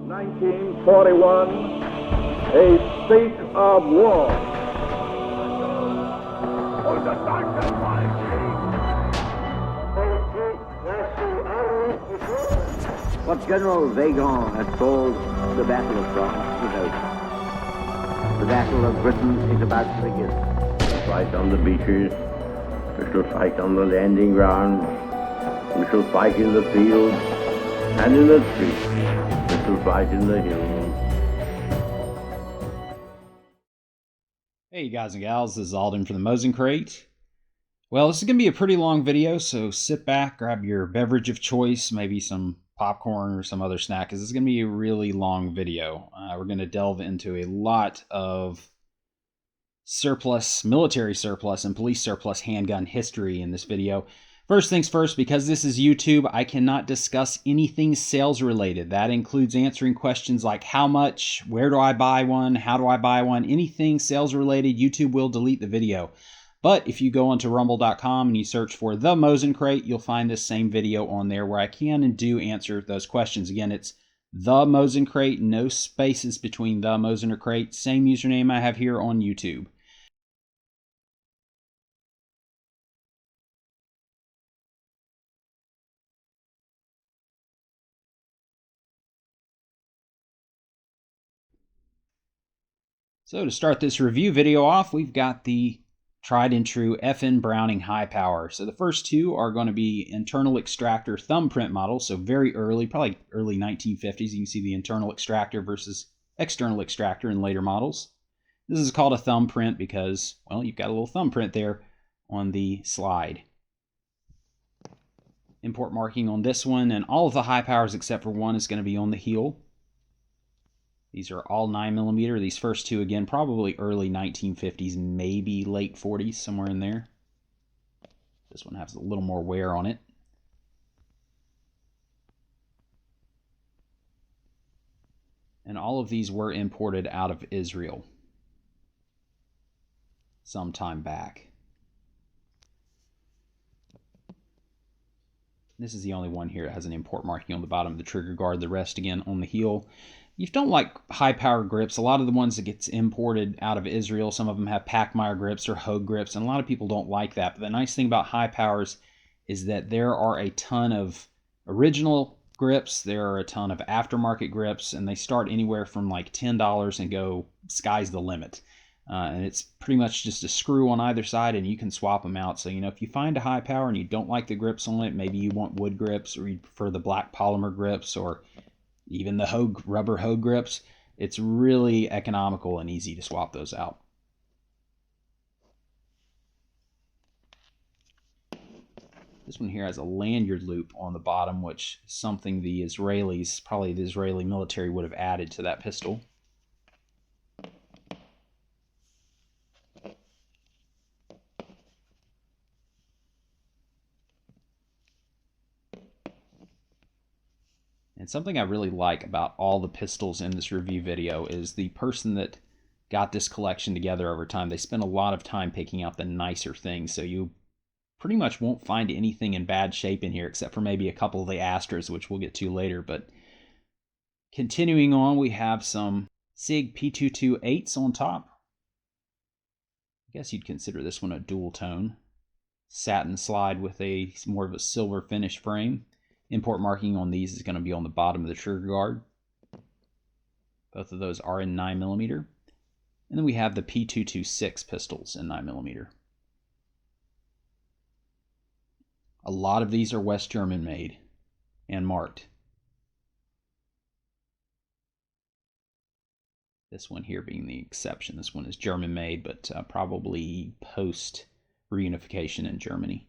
1941, a state of war. What General Vagon had called the Battle of France was over. The Battle of Britain is about to begin. We shall fight on the beaches, we shall fight on the landing grounds, we shall fight in the fields and in the streets, we shall fight in the hills. Hey guys and gals, this is Alden from the Mosin Crate. Well, this is going to be a pretty long video, so sit back, grab your beverage of choice, maybe some popcorn or some other snack, because this is going to be a really long video. We're going to delve into a lot of surplus, military surplus, and police surplus handgun history in this video. First things first, because this is YouTube, I cannot discuss anything sales related. That includes answering questions like how much, where do I buy one, how do I buy one, anything sales related, YouTube will delete the video. But if you go onto rumble.com and you search for The Mosin Crate, you'll find this same video on there where I can and do answer those questions. Again, it's The Mosin Crate, no spaces between The Mosin or Crate. Same username I have here on YouTube. So to start this review video off, we've got the tried and true FN Browning High Power. So the first two are going to be internal extractor thumbprint models, so very early, probably early 1950s. You can see the internal extractor versus external extractor in later models. This is called a thumbprint because, well, you've got a little thumbprint there on the slide. Import marking on this one, and all of the high powers except for one is going to be on the heel. These are all 9mm. These first two, again, probably early 1950s, maybe late 40s, somewhere in there. This one has a little more wear on it. And all of these were imported out of Israel some time back. This is the only one here that has an import marking on the bottom of the trigger guard. The rest, again, on the heel. If you don't like high-power grips, a lot of the ones that gets imported out of Israel, some of them have Packmeyer grips or Hogue grips, and a lot of people don't like that. But the nice thing about high powers is that there are a ton of original grips, there are a ton of aftermarket grips, and they start anywhere from like $10 and go, sky's the limit. And it's pretty much just a screw on either side, and you can swap them out. So, you know, if you find a high power and you don't like the grips on it, maybe you want wood grips, or you prefer the black polymer grips, or even the Hogue, rubber Hogue grips, it's really economical and easy to swap those out. This one here has a lanyard loop on the bottom, which is something the Israelis, probably the Israeli military, would have added to that pistol. And something I really like about all the pistols in this review video is the person that got this collection together over time. They spent a lot of time picking out the nicer things, so you pretty much won't find anything in bad shape in here except for maybe a couple of the Astras, which we'll get to later. But continuing on, we have some SIG P228s on top. I guess you'd consider this one a dual tone. Satin slide with a more of a silver finish frame. Import marking on these is going to be on the bottom of the trigger guard. Both of those are in 9mm. And then we have the P226 pistols in 9mm. A lot of these are West German made and marked. This one here being the exception. This one is German made, but probably post reunification in Germany.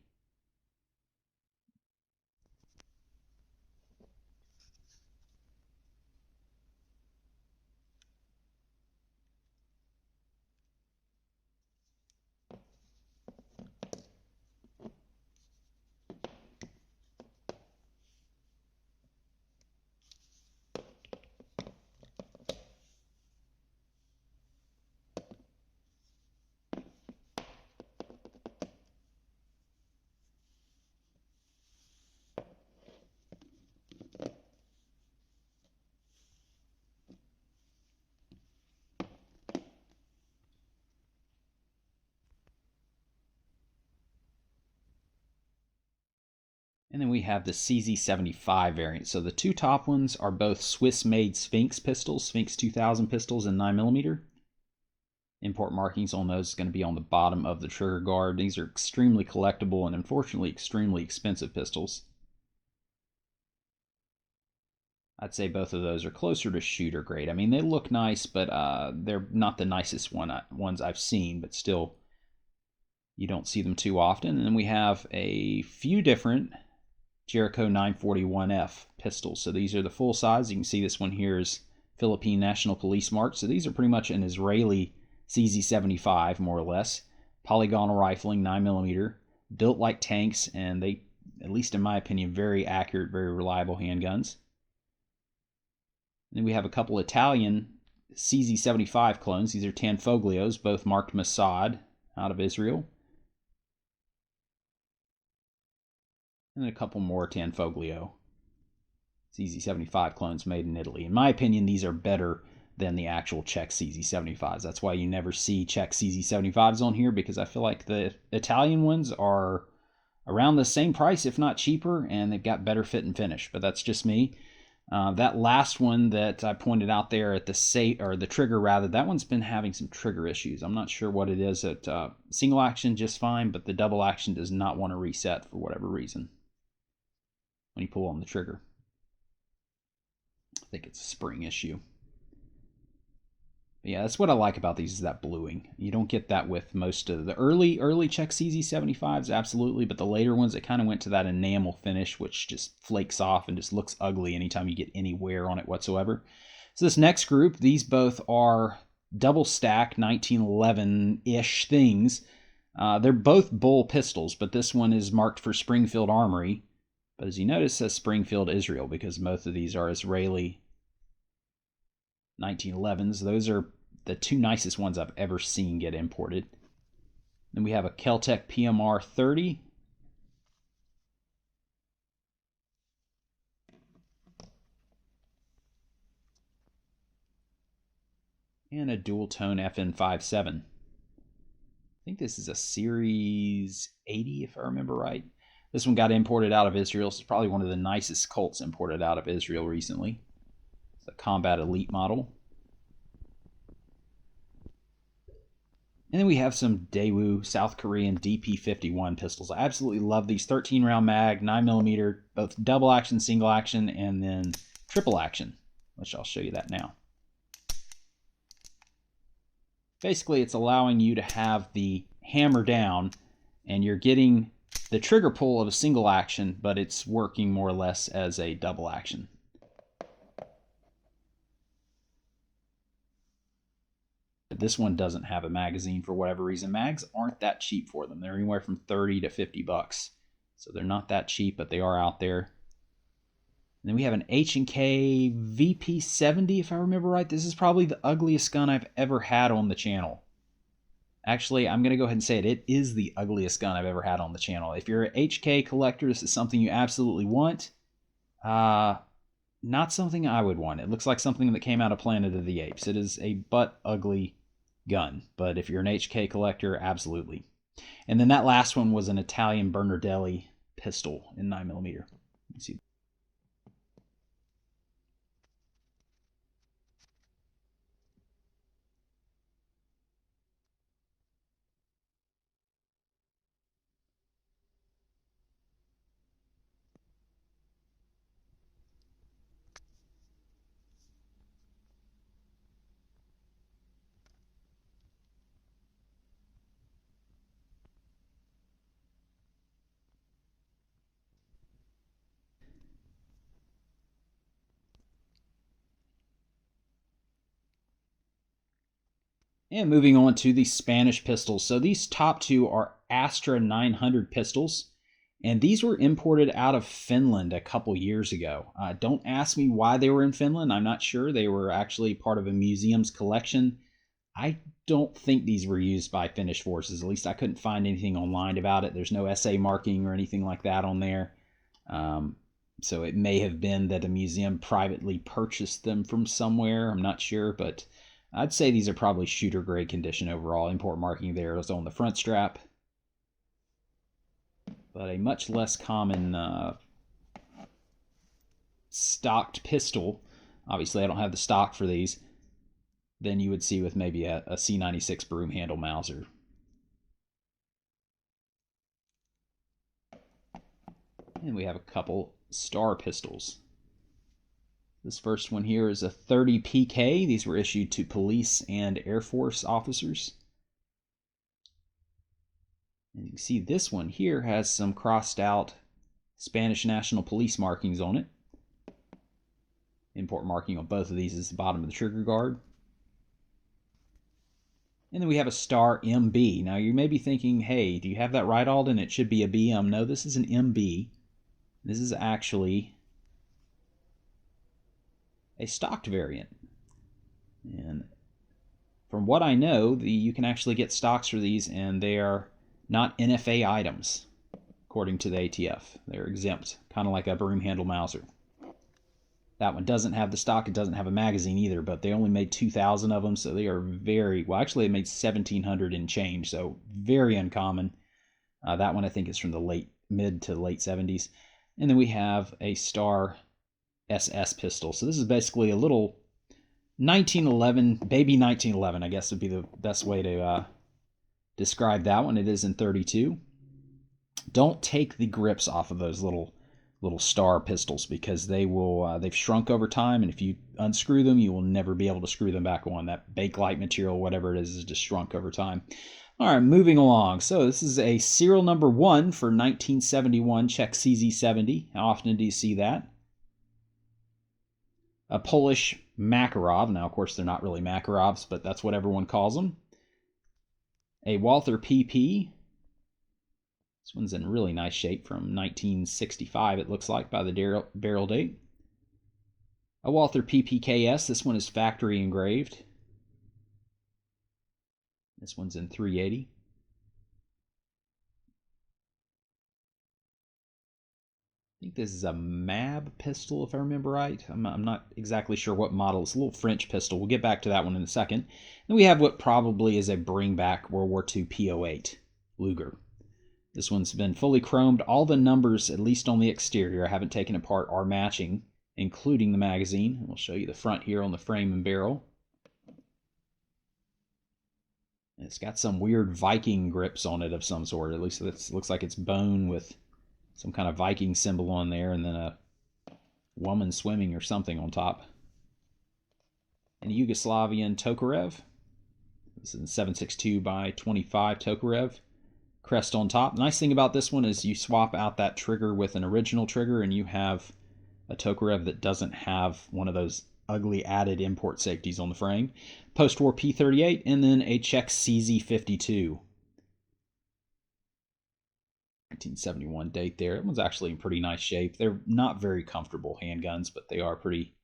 And then we have the CZ75 variant. So the two top ones are both Swiss-made Sphinx pistols, Sphinx 2000 pistols in 9mm. Import markings on those is going to be on the bottom of the trigger guard. These are extremely collectible and unfortunately extremely expensive pistols. I'd say both of those are closer to shooter grade. I mean, they look nice, but they're not the nicest ones I've seen, but still, you don't see them too often. And then we have a few different Jericho 941F pistols. So these are the full size. You can see this one here is Philippine National Police marked. So these are pretty much an Israeli CZ75, more or less. Polygonal rifling, 9mm, built like tanks, and they, at least in my opinion, very accurate, very reliable handguns. Then we have a couple Italian CZ75 clones. These are Tanfoglios, both marked Mossad out of Israel. And a couple more Tanfoglio CZ75 clones made in Italy. In my opinion, these are better than the actual Czech CZ75s. That's why you never see Czech CZ75s on here, because I feel like the Italian ones are around the same price, if not cheaper, and they've got better fit and finish. But that's just me. That last one that I pointed out there at the trigger rather, that one's been having some trigger issues. I'm not sure what it is. At single action just fine, but the double action does not want to reset for whatever reason when you pull on the trigger. I think it's a spring issue. But yeah, that's what I like about these, is that bluing. You don't get that with most of the early Czech CZ75s, absolutely, but the later ones, it kind of went to that enamel finish, which just flakes off and just looks ugly anytime you get any wear on it whatsoever. So this next group, these both are double stack 1911-ish things. They're both Bull pistols, but this one is marked for Springfield Armory. But as you notice, it says Springfield, Israel, because most of these are Israeli 1911s. Those are the two nicest ones I've ever seen get imported. Then we have a Keltec PMR 30. And a dual tone FN57. I think this is a Series 80, if I remember right. This one got imported out of Israel. It's probably one of the nicest Colts imported out of Israel recently. It's a Combat Elite model. And then we have some Daewoo South Korean DP51 pistols. I absolutely love these. 13-round mag, 9mm, both double action, single action, and then triple action, which I'll show you that now. Basically, it's allowing you to have the hammer down, and you're getting the trigger pull of a single action, but it's working more or less as a double action. This one doesn't have a magazine for whatever reason. Mags aren't that cheap for them. They're anywhere from 30 to 50 bucks. So they're not that cheap, but they are out there. And then we have an H&K VP70, if I remember right. This is probably the ugliest gun I've ever had on the channel. Actually, I'm going to go ahead and say it. It is the ugliest gun I've ever had on the channel. If you're an HK collector, this is something you absolutely want. Not something I would want. It looks like something that came out of Planet of the Apes. It is a butt ugly gun, but if you're an HK collector, absolutely. And then that last one was an Italian Bernardelli pistol in 9mm. Let's see. And moving on to the Spanish pistols. So these top two are Astra 900 pistols, and these were imported out of Finland a couple years ago. Don't ask me why they were in Finland. I'm not sure. They were actually part of a museum's collection. I don't think these were used by Finnish forces. At least I couldn't find anything online about it. There's no SA marking or anything like that on there. So it may have been that a museum privately purchased them from somewhere. I'm not sure, but I'd say these are probably shooter grade condition overall. Import marking there is on the front strap. but a much less common stocked pistol. Obviously, I don't have the stock for these, than you would see with maybe a C96 broom handle Mauser. And we have a couple star pistols. This first one here is a 30 PK. These were issued to police and Air Force officers. And you can see this one here has some crossed out Spanish National Police markings on it. Import marking on both of these is the bottom of the trigger guard. And then we have a Star MB. Now you may be thinking, hey, do you have that right, Alden? It should be a BM. No, this is an MB. This is actually a stocked variant. And from what I know, you can actually get stocks for these, and they are not NFA items, according to the ATF. They're exempt, kind of like a broom handle Mauser. That one doesn't have the stock. It doesn't have a magazine either, but they only made 2,000 of them, so they are very, well, actually they made 1,700 and change, so very uncommon. That one I think is from the mid to late 70s. And then we have a Star SS pistol. So this is basically a little 1911, baby 1911, I guess would be the best way to describe that one. It is in 32. Don't take the grips off of those little Star pistols, because they will they've shrunk over time, and if you unscrew them, you will never be able to screw them back on. That Bakelite material, whatever it is just shrunk over time. All right, moving along. So this is a serial number 1 for 1971 Czech CZ70. How often do you see that? A Polish Makarov. Now, of course, they're not really Makarovs, but that's what everyone calls them. A Walther PP. This one's in really nice shape, from 1965, it looks like, by the barrel date. A Walther PPKS. This one is factory engraved. This one's in 380. I think this is a MAB pistol, if I remember right. I'm not exactly sure what model. It's a little French pistol. We'll get back to that one in a second. Then we have what probably is a bring-back World War II P08 Luger. This one's been fully chromed. All the numbers, at least on the exterior, I haven't taken apart, are matching, including the magazine. We'll show you the front here on the frame and barrel. It's got some weird Viking grips on it of some sort. At least it looks like it's bone with some kind of Viking symbol on there, and then a woman swimming or something on top. And a Yugoslavian Tokarev. This is a 7.62 by 25 Tokarev. Crest on top. The nice thing about this one is you swap out that trigger with an original trigger, and you have a Tokarev that doesn't have one of those ugly added import safeties on the frame. Post-war P38, and then a Czech CZ52. 1971 date there. It was actually in pretty nice shape. They're not very comfortable handguns, but they are pretty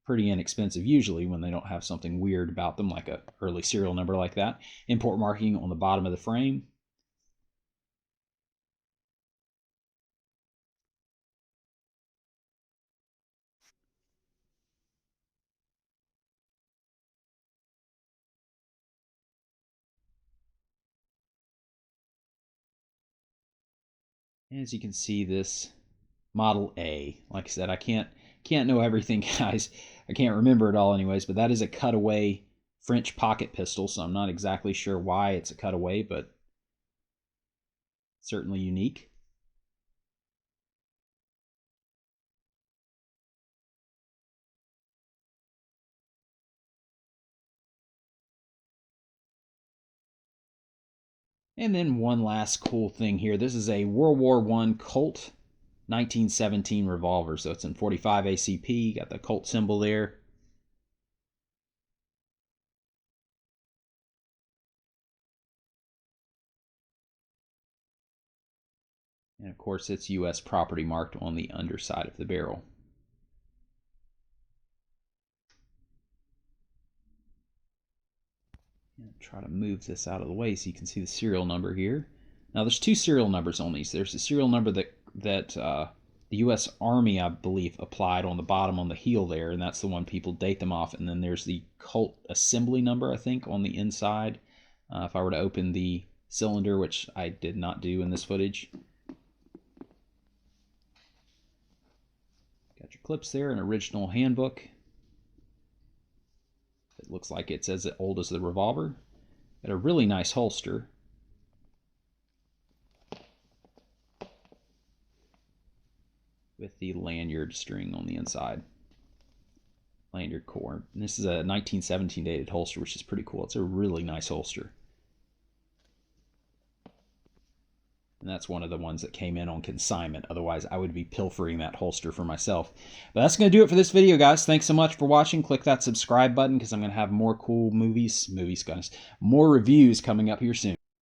inexpensive usually when they don't have something weird about them, like a early serial number like that. Import marking on the bottom of the frame. As you can see, this Model A, like I said, I can't know everything, guys. I can't remember it all anyways, but that is a cutaway French pocket pistol, so I'm not exactly sure why it's a cutaway, but certainly unique. And then one last cool thing here. This is a World War I Colt 1917 revolver. So it's in 45 ACP. Got the Colt symbol there. And of course, it's U.S. property marked on the underside of the barrel. Try to move this out of the way so you can see the serial number here. Now there's two serial numbers on these. There's a serial number that the U.S. Army, I believe, applied on the bottom on the heel there, and that's the one people date them off. And then there's the Colt assembly number, I think, on the inside. If I were to open the cylinder, which I did not do in this footage. Got your clips there, an original handbook. It looks like it's as old as the revolver. Got a really nice holster. With the lanyard string on the inside. Lanyard core. And this is a 1917 dated holster, which is pretty cool. It's a really nice holster. And that's one of the ones that came in on consignment. Otherwise, I would be pilfering that holster for myself. But that's going to do it for this video, guys. Thanks so much for watching. Click that subscribe button because I'm going to have more cool movies, guys, more reviews coming up here soon.